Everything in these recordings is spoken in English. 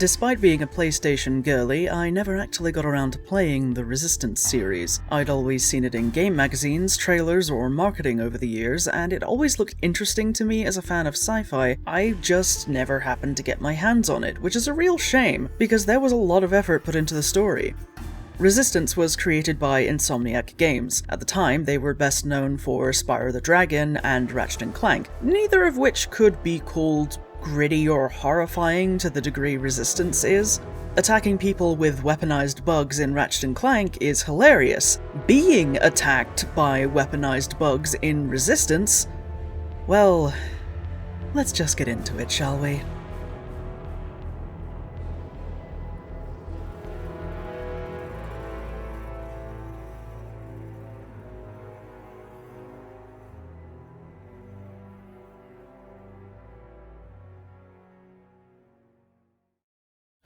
Despite being a PlayStation girly, I never actually got around to playing the Resistance series. I'd always seen it in game magazines, trailers, or marketing over the years, and it always looked interesting to me as a fan of sci-fi. I just never happened to get my hands on it, which is a real shame, because there was a lot of effort put into the story. Resistance was created by Insomniac Games. At the time, they were best known for Spyro the Dragon and Ratchet & Clank, neither of which could be called gritty or horrifying to the degree Resistance is. Attacking people with weaponized bugs in Ratchet & Clank is hilarious. Being attacked by weaponized bugs in Resistance, well, let's just get into it, shall we?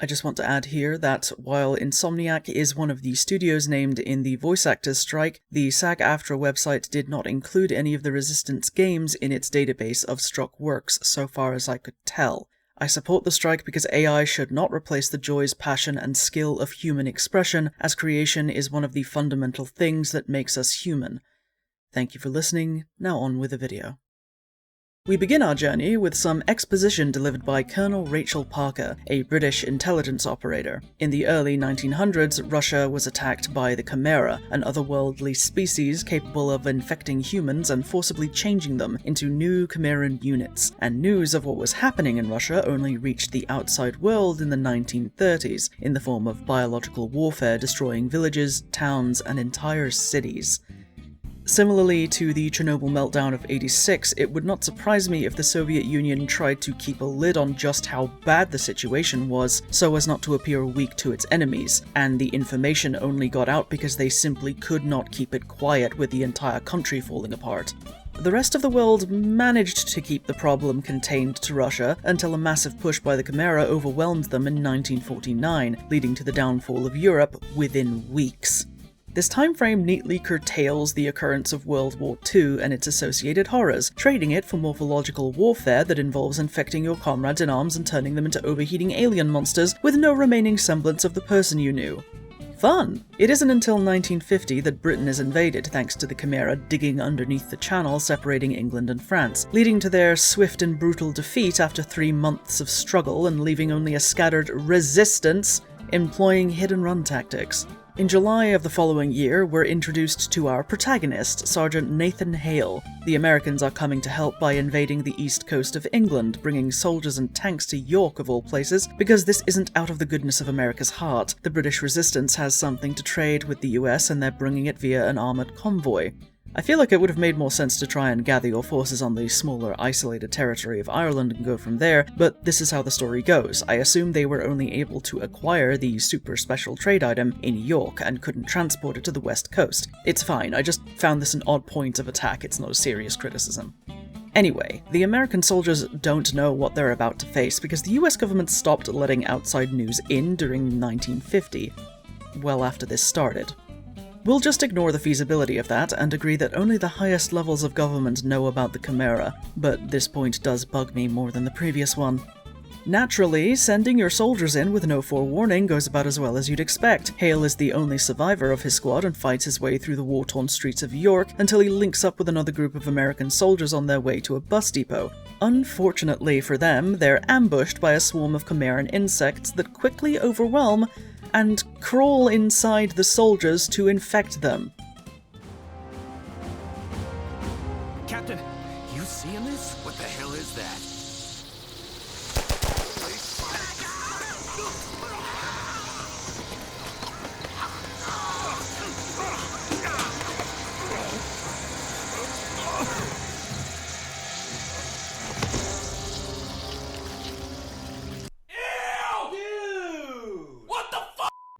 I just want to add here that while Insomniac is one of the studios named in the voice actors strike, the SAG-AFTRA website did not include any of the Resistance games in its database of struck works, so far as I could tell. I support the strike because AI should not replace the joys, passion, and skill of human expression, as creation is one of the fundamental things that makes us human. Thank you for listening, now on with the video. We begin our journey with some exposition delivered by Colonel Rachel Parker, a British intelligence operator. In the early 1900s, Russia was attacked by the Chimera, an otherworldly species capable of infecting humans and forcibly changing them into new Chimeran units, and news of what was happening in Russia only reached the outside world in the 1930s, in the form of biological warfare destroying villages, towns, and entire cities. Similarly to the Chernobyl meltdown of '86, it would not surprise me if the Soviet Union tried to keep a lid on just how bad the situation was, so as not to appear weak to its enemies, and the information only got out because they simply could not keep it quiet with the entire country falling apart. The rest of the world managed to keep the problem contained to Russia until a massive push by the Chimera overwhelmed them in 1949, leading to the downfall of Europe within weeks. This time frame neatly curtails the occurrence of World War II and its associated horrors, trading it for morphological warfare that involves infecting your comrades in arms and turning them into overheating alien monsters with no remaining semblance of the person you knew. Fun! It isn't until 1950 that Britain is invaded thanks to the Chimera digging underneath the channel separating England and France, leading to their swift and brutal defeat after 3 months of struggle and leaving only a scattered resistance employing hit-and-run tactics. In July of the following year, we're introduced to our protagonist, Sergeant Nathan Hale. The Americans are coming to help by invading the east coast of England, bringing soldiers and tanks to York of all places, because this isn't out of the goodness of America's heart. The British resistance has something to trade with the US and they're bringing it via an armoured convoy. I feel like it would have made more sense to try and gather your forces on the smaller, isolated territory of Ireland and go from there, but this is how the story goes. I assume they were only able to acquire the super special trade item in York and couldn't transport it to the west coast. It's fine, I just found this an odd point of attack, it's not a serious criticism. Anyway, the American soldiers don't know what they're about to face because the US government stopped letting outside news in during 1950, well after this started. We'll just ignore the feasibility of that and agree that only the highest levels of government know about the Chimera, but this point does bug me more than the previous one. Naturally, sending your soldiers in with no forewarning goes about as well as you'd expect. Hale is the only survivor of his squad and fights his way through the war-torn streets of York until he links up with another group of American soldiers on their way to a bus depot. Unfortunately for them, they're ambushed by a swarm of Chimeran insects that quickly overwhelm and crawl inside the soldiers to infect them. Captain, you seeing this? What the hell is that?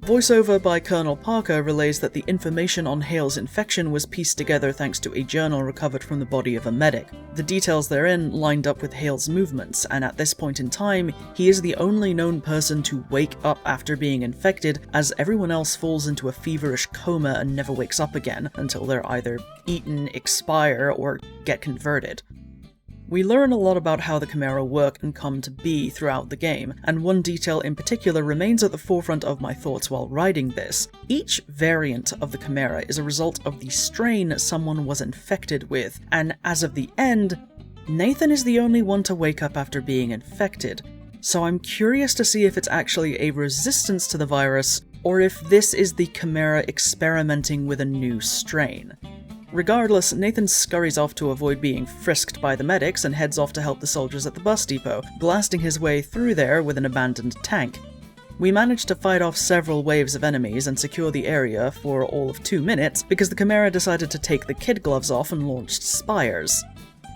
Voiceover by Colonel Parker relays that the information on Hale's infection was pieced together thanks to a journal recovered from the body of a medic. The details therein lined up with Hale's movements, and at this point in time, he is the only known person to wake up after being infected, as everyone else falls into a feverish coma and never wakes up again until they're either eaten, expire, or get converted. We learn a lot about how the Chimera work and come to be throughout the game, and one detail in particular remains at the forefront of my thoughts while writing this. Each variant of the Chimera is a result of the strain someone was infected with, and as of the end, Nathan is the only one to wake up after being infected. So I'm curious to see if it's actually a resistance to the virus, or if this is the Chimera experimenting with a new strain. Regardless, Nathan scurries off to avoid being frisked by the medics and heads off to help the soldiers at the bus depot, blasting his way through there with an abandoned tank. We managed to fight off several waves of enemies and secure the area for all of 2 minutes because the Chimera decided to take the kid gloves off and launched Spires.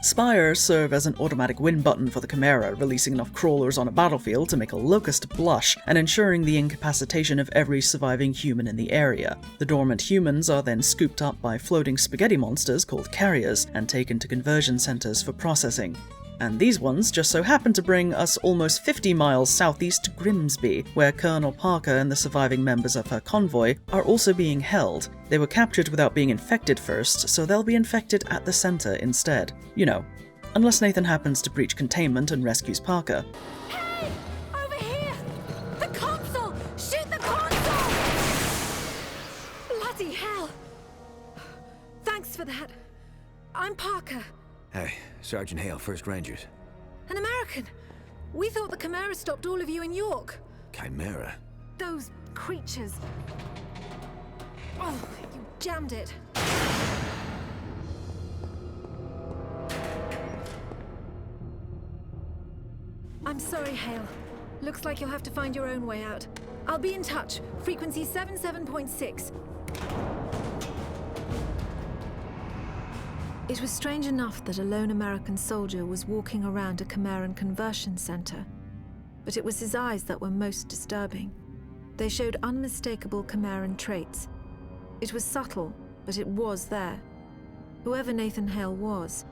Spires serve as an automatic win button for the Chimera, releasing enough crawlers on a battlefield to make a locust blush and ensuring the incapacitation of every surviving human in the area. The dormant humans are then scooped up by floating spaghetti monsters called carriers and taken to conversion centers for processing. And these ones just so happen to bring us almost 50 miles southeast to Grimsby, where Colonel Parker and the surviving members of her convoy are also being held. They were captured without being infected first, so they'll be infected at the center instead. You know, unless Nathan happens to breach containment and rescues Parker. Hey! Over here! The console! Shoot the console! Bloody hell! Thanks for that. I'm Parker. Hey, Sergeant Hale, 1st Rangers. An American. We thought the Chimera stopped all of you in York. Chimera? Those creatures. Oh, you jammed it. I'm sorry, Hale. Looks like you'll have to find your own way out. I'll be in touch. Frequency 77.6. It was strange enough that a lone American soldier was walking around a Chimeran conversion center, but it was his eyes that were most disturbing. They showed unmistakable Chimeran traits. It was subtle, but it was there. Whoever Nathan Hale was,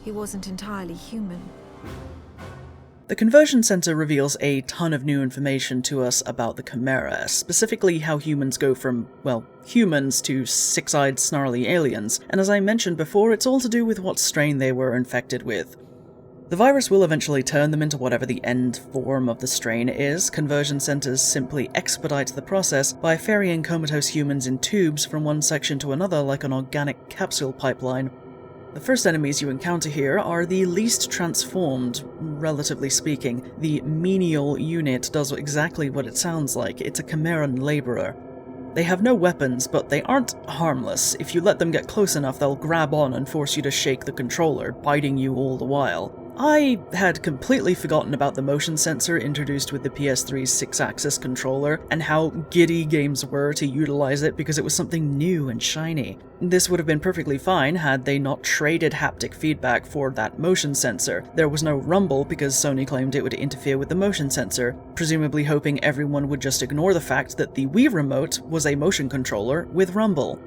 he wasn't entirely human. The conversion center reveals a ton of new information to us about the Chimera, specifically how humans go from, well, humans to six-eyed snarly aliens, and as I mentioned before, it's all to do with what strain they were infected with. The virus will eventually turn them into whatever the end form of the strain is. Conversion centers simply expedite the process by ferrying comatose humans in tubes from one section to another like an organic capsule pipeline. The first enemies you encounter here are the least transformed, relatively speaking. The menial unit does exactly what it sounds like. It's a Chimeran laborer. They have no weapons, but they aren't harmless. If you let them get close enough, they'll grab on and force you to shake the controller, biting you all the while. I had completely forgotten about the motion sensor introduced with the PS3's 6-axis controller, and how giddy games were to utilize it because it was something new and shiny. This would have been perfectly fine had they not traded haptic feedback for that motion sensor. There was no rumble because Sony claimed it would interfere with the motion sensor, presumably hoping everyone would just ignore the fact that the Wii Remote was a motion controller with rumble.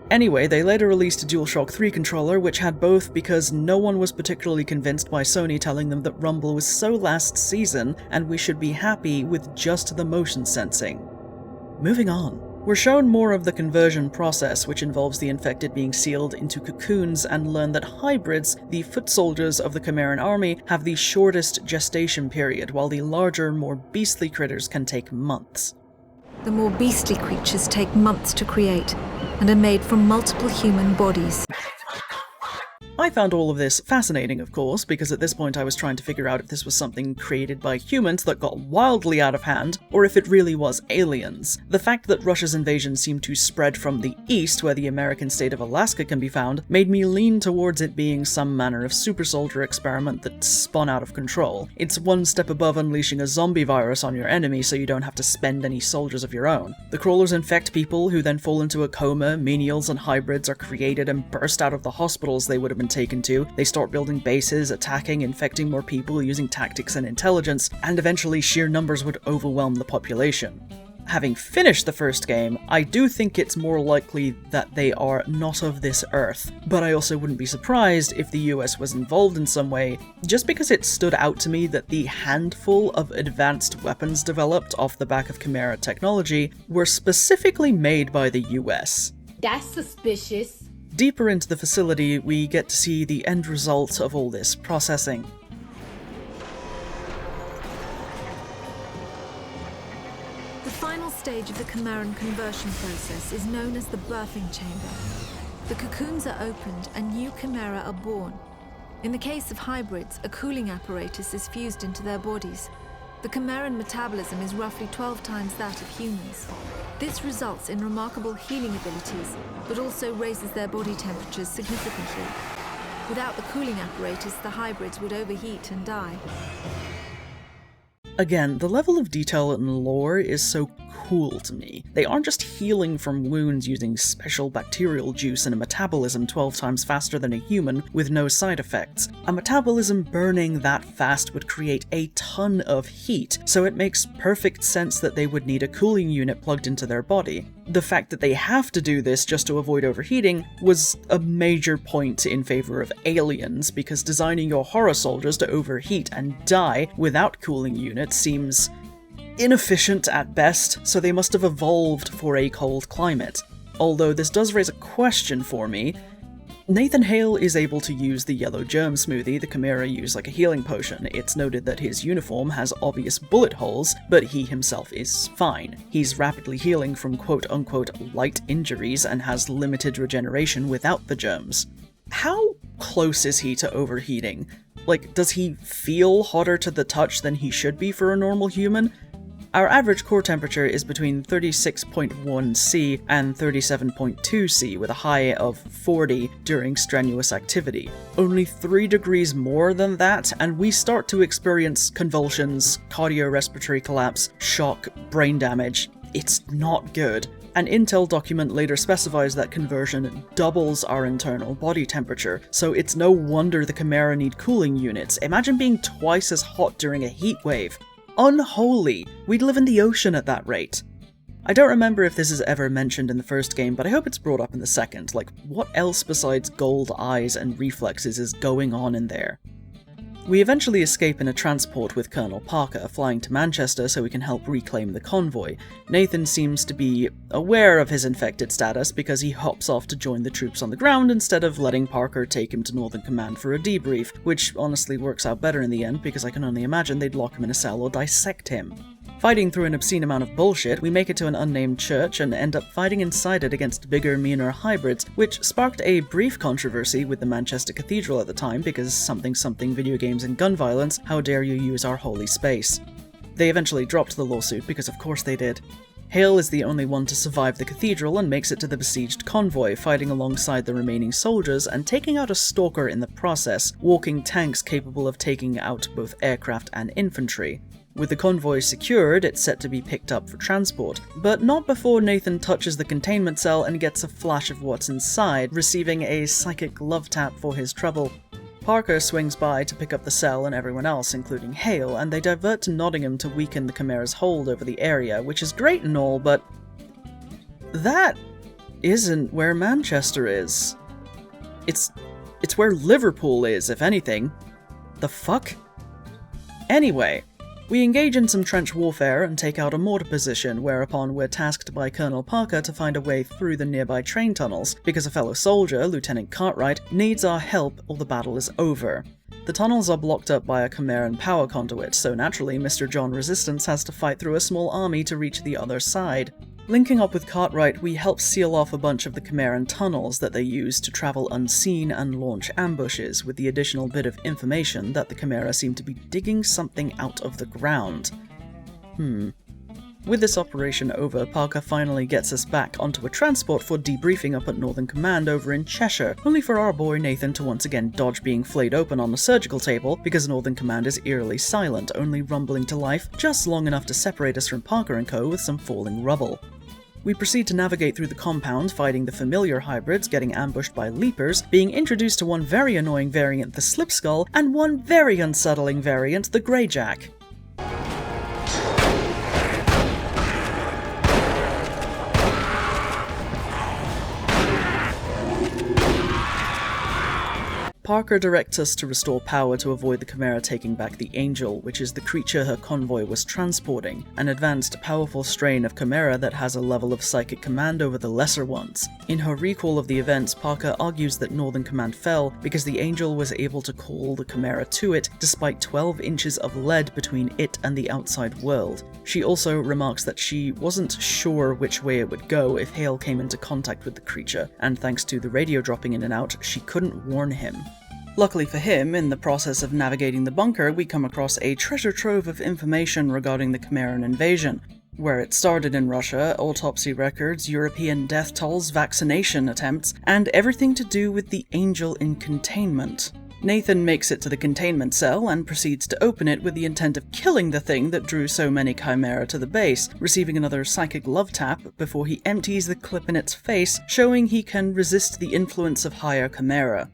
Anyway, they later released a DualShock 3 controller which had both because no one was particularly convinced by Sony telling them that rumble was so last season and we should be happy with just the motion sensing. Moving on. We're shown more of the conversion process, which involves the infected being sealed into cocoons, and learn that hybrids, the foot soldiers of the Chimeran army, have the shortest gestation period, while the larger, more beastly critters can take months. The more beastly creatures take months to create, and are made from multiple human bodies. I found all of this fascinating, of course, because at this point I was trying to figure out if this was something created by humans that got wildly out of hand, or if it really was aliens. The fact that Russia's invasion seemed to spread from the east, where the American state of Alaska can be found, made me lean towards it being some manner of super soldier experiment that spun out of control. It's one step above unleashing a zombie virus on your enemy so you don't have to spend any soldiers of your own. The crawlers infect people, who then fall into a coma, menials and hybrids are created and burst out of the hospitals they would have been taken to. They start building bases, attacking, infecting more people using tactics and intelligence, and eventually sheer numbers would overwhelm the population. Having finished the first game, I do think it's more likely that they are not of this earth, but I also wouldn't be surprised if the US was involved in some way, just because it stood out to me that the handful of advanced weapons developed off the back of Chimera technology were specifically made by the US. That's suspicious. Deeper into the facility, we get to see the end result of all this processing. The final stage of the Chimeran conversion process is known as the birthing chamber. The cocoons are opened and new Chimera are born. In the case of hybrids, a cooling apparatus is fused into their bodies. The Chimeran metabolism is roughly 12 times that of humans. This results in remarkable healing abilities, but also raises their body temperatures significantly. Without the cooling apparatus, the hybrids would overheat and die. Again, the level of detail and lore is so cool to me. They aren't just healing from wounds using special bacterial juice and a metabolism 12 times faster than a human with no side effects. A metabolism burning that fast would create a ton of heat, so it makes perfect sense that they would need a cooling unit plugged into their body. The fact that they have to do this just to avoid overheating was a major point in favor of Aliens, because designing your horror soldiers to overheat and die without cooling units seems inefficient at best, so they must have evolved for a cold climate. Although this does raise a question for me. Nathan Hale is able to use the yellow germ smoothie the Chimera use like a healing potion. It's noted that his uniform has obvious bullet holes, but he himself is fine. He's rapidly healing from quote-unquote light injuries and has limited regeneration without the germs. How close is he to overheating? Like, does he feel hotter to the touch than he should be for a normal human? Our average core temperature is between 36.1 C and 37.2 C, with a high of 40 during strenuous activity. Only 3 degrees more than that, and we start to experience convulsions, cardiorespiratory collapse, shock, brain damage. It's not good. An Intel document later specifies that conversion doubles our internal body temperature, so it's no wonder the Chimera need cooling units. Imagine being twice as hot during a heat wave. Unholy! We'd live in the ocean at that rate. I don't remember if this is ever mentioned in the first game, but I hope it's brought up in the second. Like, what else besides gold eyes and reflexes is going on in there? We eventually escape in a transport with Colonel Parker, flying to Manchester so we can help reclaim the convoy. Nathan seems to be aware of his infected status because he hops off to join the troops on the ground instead of letting Parker take him to Northern Command for a debrief, which honestly works out better in the end because I can only imagine they'd lock him in a cell or dissect him. Fighting through an obscene amount of bullshit, we make it to an unnamed church and end up fighting inside it against bigger, meaner hybrids, which sparked a brief controversy with the Manchester Cathedral at the time because something video games and gun violence, how dare you use our holy space. They eventually dropped the lawsuit because of course they did. Hale is the only one to survive the cathedral and makes it to the besieged convoy, fighting alongside the remaining soldiers and taking out a stalker in the process, walking tanks capable of taking out both aircraft and infantry. With the convoy secured, it's set to be picked up for transport, but not before Nathan touches the containment cell and gets a flash of what's inside, receiving a psychic love tap for his trouble. Parker swings by to pick up the cell and everyone else, including Hale, and they divert to Nottingham to weaken the Chimera's hold over the area, which is great and all, but that isn't where Manchester is. It's where Liverpool is, if anything. The fuck? Anyway, we engage in some trench warfare and take out a mortar position, whereupon we're tasked by Colonel Parker to find a way through the nearby train tunnels, because a fellow soldier, Lieutenant Cartwright, needs our help or the battle is over. The tunnels are blocked up by a Chimeran power conduit, so naturally Mr. John Resistance has to fight through a small army to reach the other side. Linking up with Cartwright, we help seal off a bunch of the Chimeran tunnels that they use to travel unseen and launch ambushes, with the additional bit of information that the Chimera seem to be digging something out of the ground. With this operation over, Parker finally gets us back onto a transport for debriefing up at Northern Command over in Cheshire, only for our boy Nathan to once again dodge being flayed open on the surgical table because Northern Command is eerily silent, only rumbling to life just long enough to separate us from Parker and co with some falling rubble. We proceed to navigate through the compound, fighting the familiar hybrids, getting ambushed by leapers, being introduced to one very annoying variant, the Slipskull, and one very unsettling variant, the Greyjack. Parker directs us to restore power to avoid the Chimera taking back the Angel, which is the creature her convoy was transporting, an advanced, powerful strain of Chimera that has a level of psychic command over the lesser ones. In her recall of the events, Parker argues that Northern Command fell because the Angel was able to call the Chimera to it despite 12 inches of lead between it and the outside world. She also remarks that she wasn't sure which way it would go if Hale came into contact with the creature, and thanks to the radio dropping in and out, she couldn't warn him. Luckily for him, in the process of navigating the bunker, we come across a treasure trove of information regarding the Chimera Invasion. Where it started in Russia, autopsy records, European death tolls, vaccination attempts, and everything to do with the Angel in containment. Nathan makes it to the containment cell and proceeds to open it with the intent of killing the thing that drew so many Chimera to the base, receiving another psychic love tap before he empties the clip in its face, showing he can resist the influence of higher Chimera.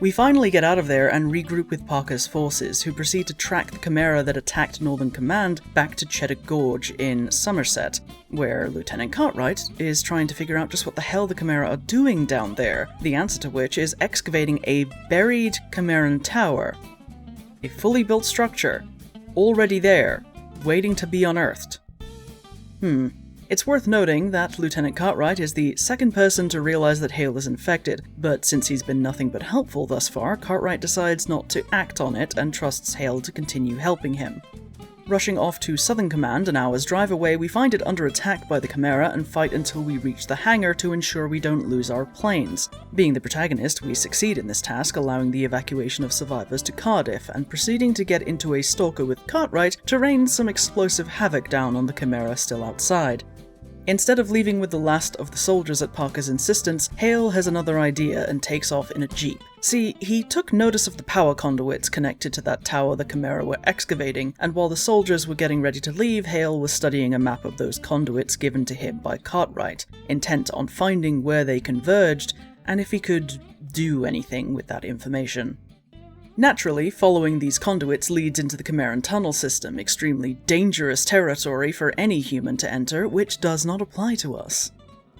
We finally get out of there and regroup with Parker's forces, who proceed to track the Chimera that attacked Northern Command back to Cheddar Gorge in Somerset, where Lieutenant Cartwright is trying to figure out just what the hell the Chimera are doing down there, the answer to which is excavating a buried Chimeran tower. A fully built structure, already there, waiting to be unearthed. It's worth noting that Lieutenant Cartwright is the second person to realize that Hale is infected, but since he's been nothing but helpful thus far, Cartwright decides not to act on it and trusts Hale to continue helping him. Rushing off to Southern Command an hour's drive away, we find it under attack by the Chimera and fight until we reach the hangar to ensure we don't lose our planes. Being the protagonist, we succeed in this task, allowing the evacuation of survivors to Cardiff, and proceeding to get into a stalker with Cartwright to rain some explosive havoc down on the Chimera still outside. Instead of leaving with the last of the soldiers at Parker's insistence, Hale has another idea and takes off in a jeep. See, he took notice of the power conduits connected to that tower the Chimera were excavating, and while the soldiers were getting ready to leave, Hale was studying a map of those conduits given to him by Cartwright, intent on finding where they converged, and if he could do anything with that information. Naturally, following these conduits leads into the Chimeran tunnel system, extremely dangerous territory for any human to enter, which does not apply to us.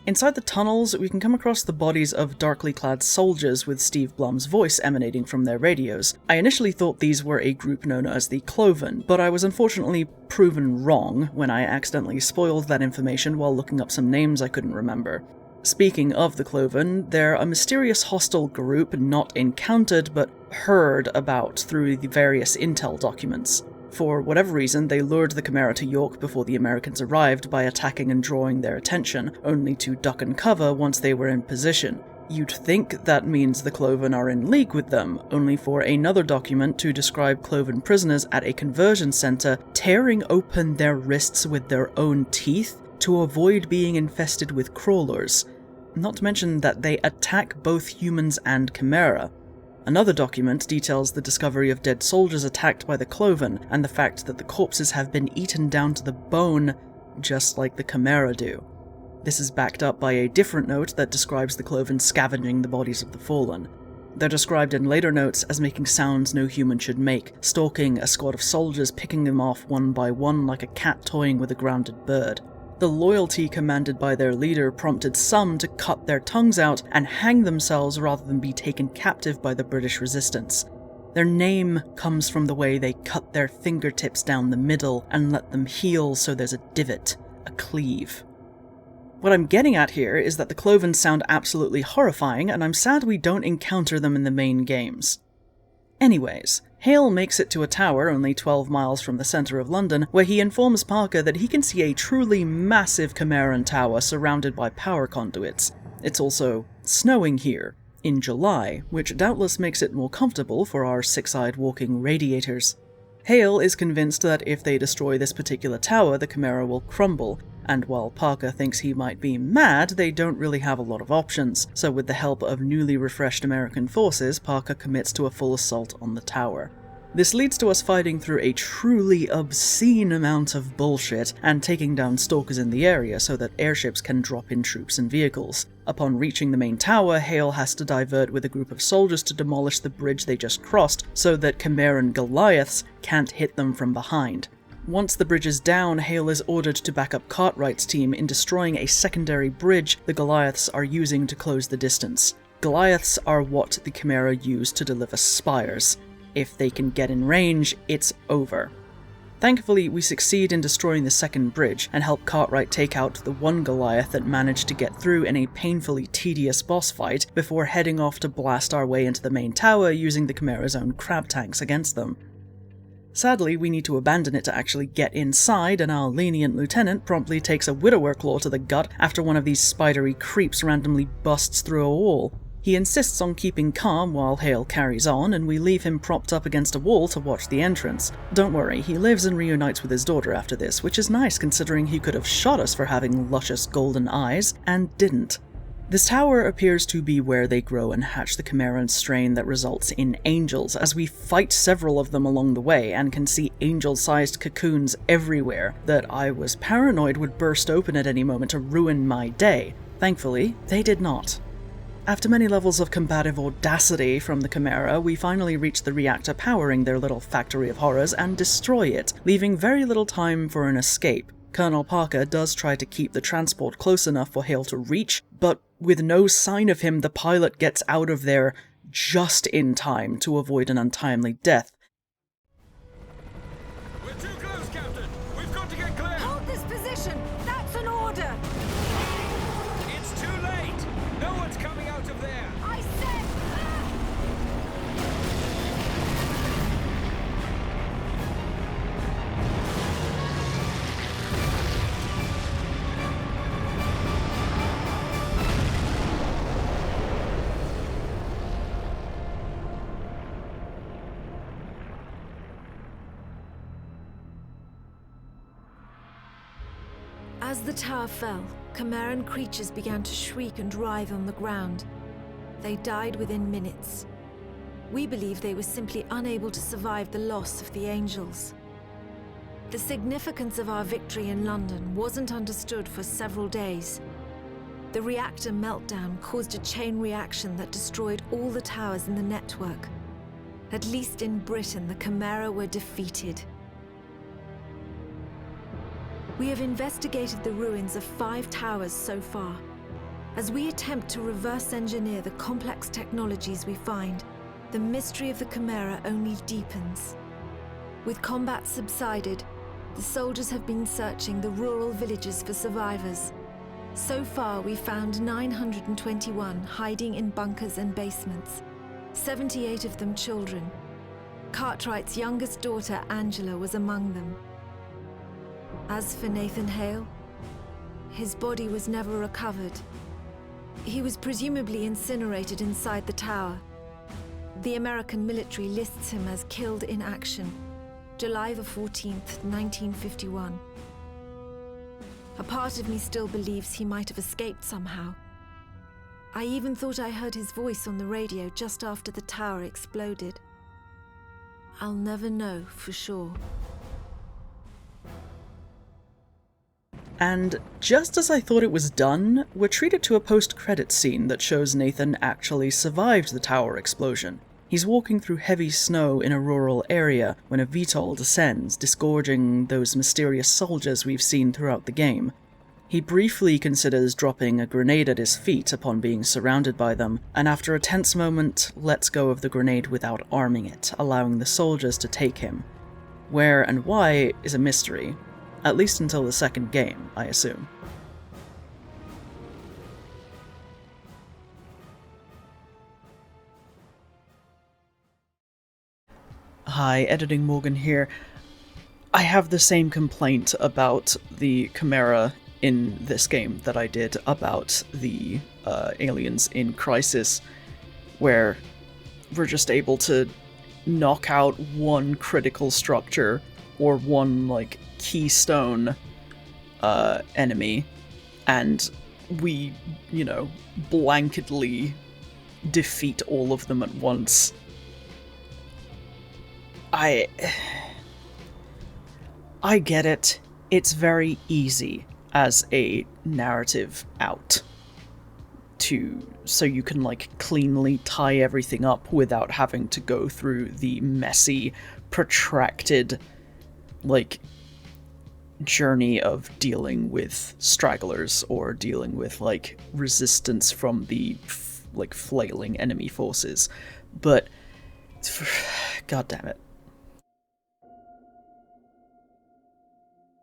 Inside the tunnels, we can come across the bodies of darkly clad soldiers with Steve Blum's voice emanating from their radios. I initially thought these were a group known as the Cloven, but I was unfortunately proven wrong when I accidentally spoiled that information while looking up some names I couldn't remember. Speaking of the Cloven, they're a mysterious hostile group not encountered but heard about through the various intel documents. For whatever reason, they lured the Chimera to York before the Americans arrived by attacking and drawing their attention, only to duck and cover once they were in position. You'd think that means the Cloven are in league with them, only for another document to describe Cloven prisoners at a conversion center tearing open their wrists with their own teeth to avoid being infested with crawlers. Not to mention that they attack both humans and Chimera. Another document details the discovery of dead soldiers attacked by the Cloven, and the fact that the corpses have been eaten down to the bone, just like the Chimera do. This is backed up by a different note that describes the Cloven scavenging the bodies of the fallen. They're described in later notes as making sounds no human should make, stalking a squad of soldiers, picking them off one by one like a cat toying with a grounded bird. The loyalty commanded by their leader prompted some to cut their tongues out and hang themselves rather than be taken captive by the British resistance. Their name comes from the way they cut their fingertips down the middle and let them heal so there's a divot, a cleave. What I'm getting at here is that the Cloven sound absolutely horrifying, and I'm sad we don't encounter them in the main games. Anyways, Hale makes it to a tower only 12 miles from the centre of London, where he informs Parker that he can see a truly massive Chimeran tower surrounded by power conduits. It's also snowing here, in July, which doubtless makes it more comfortable for our six-eyed walking radiators. Hale is convinced that if they destroy this particular tower, the Chimera will crumble, and while Parker thinks he might be mad, they don't really have a lot of options, so with the help of newly refreshed American forces, Parker commits to a full assault on the tower. This leads to us fighting through a truly obscene amount of bullshit and taking down stalkers in the area so that airships can drop in troops and vehicles. Upon reaching the main tower, Hale has to divert with a group of soldiers to demolish the bridge they just crossed so that Chimeran Goliaths can't hit them from behind. Once the bridge is down, Hale is ordered to back up Cartwright's team in destroying a secondary bridge the Goliaths are using to close the distance. Goliaths are what the Chimera use to deliver spires. If they can get in range, it's over. Thankfully, we succeed in destroying the second bridge and help Cartwright take out the one Goliath that managed to get through in a painfully tedious boss fight before heading off to blast our way into the main tower using the Chimera's own crab tanks against them. Sadly, we need to abandon it to actually get inside, and our lenient lieutenant promptly takes a widower claw to the gut after one of these spidery creeps randomly busts through a wall. He insists on keeping calm while Hale carries on, and we leave him propped up against a wall to watch the entrance. Don't worry, he lives and reunites with his daughter after this, which is nice considering he could have shot us for having luscious golden eyes, and didn't. This tower appears to be where they grow and hatch the Chimeran strain that results in angels, as we fight several of them along the way and can see angel-sized cocoons everywhere that I was paranoid would burst open at any moment to ruin my day. Thankfully, they did not. After many levels of combative audacity from the Chimera, we finally reach the reactor powering their little factory of horrors and destroy it, leaving very little time for an escape. Colonel Parker does try to keep the transport close enough for Hale to reach, but with no sign of him, the pilot gets out of there just in time to avoid an untimely death. We're too close, Captain! We've got to get clear! Hold this position! That's an order! It's too late! No one's coming out of there! I said... As the tower fell, Chimeran creatures began to shriek and writhe on the ground. They died within minutes. We believe they were simply unable to survive the loss of the angels. The significance of our victory in London wasn't understood for several days. The reactor meltdown caused a chain reaction that destroyed all the towers in the network. At least in Britain, the Chimera were defeated. We have investigated the ruins of 5 towers so far. As we attempt to reverse engineer the complex technologies we find, the mystery of the Chimera only deepens. With combat subsided, the soldiers have been searching the rural villages for survivors. So far, we found 921 hiding in bunkers and basements, 78 of them children. Cartwright's youngest daughter, Angela, was among them. As for Nathan Hale, his body was never recovered. He was presumably incinerated inside the tower. The American military lists him as killed in action, July the 14th, 1951. A part of me still believes he might have escaped somehow. I even thought I heard his voice on the radio just after the tower exploded. I'll never know for sure. And just as I thought it was done, we're treated to a post-credits scene that shows Nathan actually survived the tower explosion. He's walking through heavy snow in a rural area when a VTOL descends, disgorging those mysterious soldiers we've seen throughout the game. He briefly considers dropping a grenade at his feet upon being surrounded by them, and after a tense moment, lets go of the grenade without arming it, allowing the soldiers to take him. Where and why is a mystery. At least until the second game, I assume. Hi, Editing Morgan here. I have the same complaint about the Chimera in this game that I did about the aliens in Crisis, where we're just able to knock out one critical structure or one, keystone enemy, and we, blanketly defeat all of them at once. I get it. It's very easy as a narrative out so you can cleanly tie everything up without having to go through the messy, protracted journey of dealing with stragglers or dealing with resistance from the flailing enemy forces. But god damn it.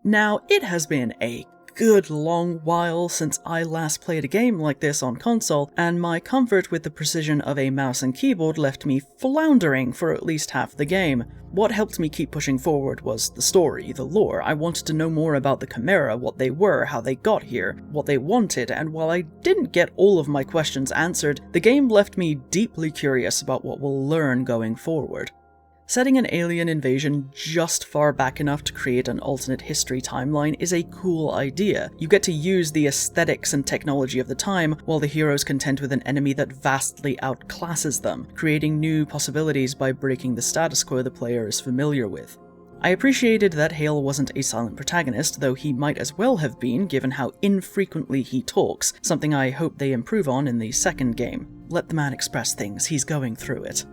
Now, it has been a good long while since I last played a game like this on console, and my comfort with the precision of a mouse and keyboard left me floundering for at least half the game. What helped me keep pushing forward was the story, the lore. I wanted to know more about the Chimera, what they were, how they got here, what they wanted, and while I didn't get all of my questions answered, the game left me deeply curious about what we'll learn going forward. Setting an alien invasion just far back enough to create an alternate history timeline is a cool idea. You get to use the aesthetics and technology of the time, while the heroes contend with an enemy that vastly outclasses them, creating new possibilities by breaking the status quo the player is familiar with. I appreciated that Hale wasn't a silent protagonist, though he might as well have been given how infrequently he talks, something I hope they improve on in the second game. Let the man express things, he's going through it.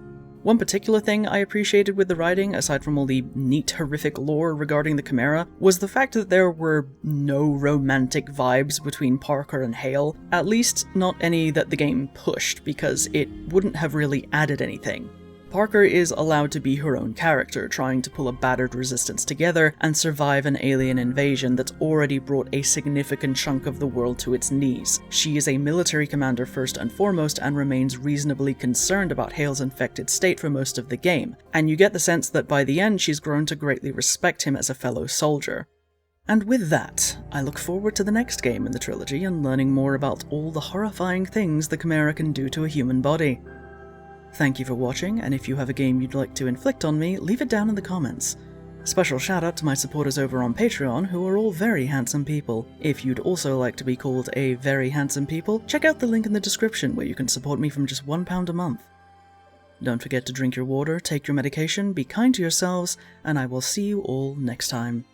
One particular thing I appreciated with the writing, aside from all the neat, horrific lore regarding the Chimera, was the fact that there were no romantic vibes between Parker and Hale, at least not any that the game pushed, because it wouldn't have really added anything. Parker is allowed to be her own character, trying to pull a battered resistance together and survive an alien invasion that's already brought a significant chunk of the world to its knees. She is a military commander first and foremost and remains reasonably concerned about Hale's infected state for most of the game, and you get the sense that by the end she's grown to greatly respect him as a fellow soldier. And with that, I look forward to the next game in the trilogy and learning more about all the horrifying things the Chimera can do to a human body. Thank you for watching, and if you have a game you'd like to inflict on me, leave it down in the comments. Special shout out to my supporters over on Patreon, who are all very handsome people. If you'd also like to be called a very handsome people, check out the link in the description where you can support me from just £1 a month. Don't forget to drink your water, take your medication, be kind to yourselves, and I will see you all next time.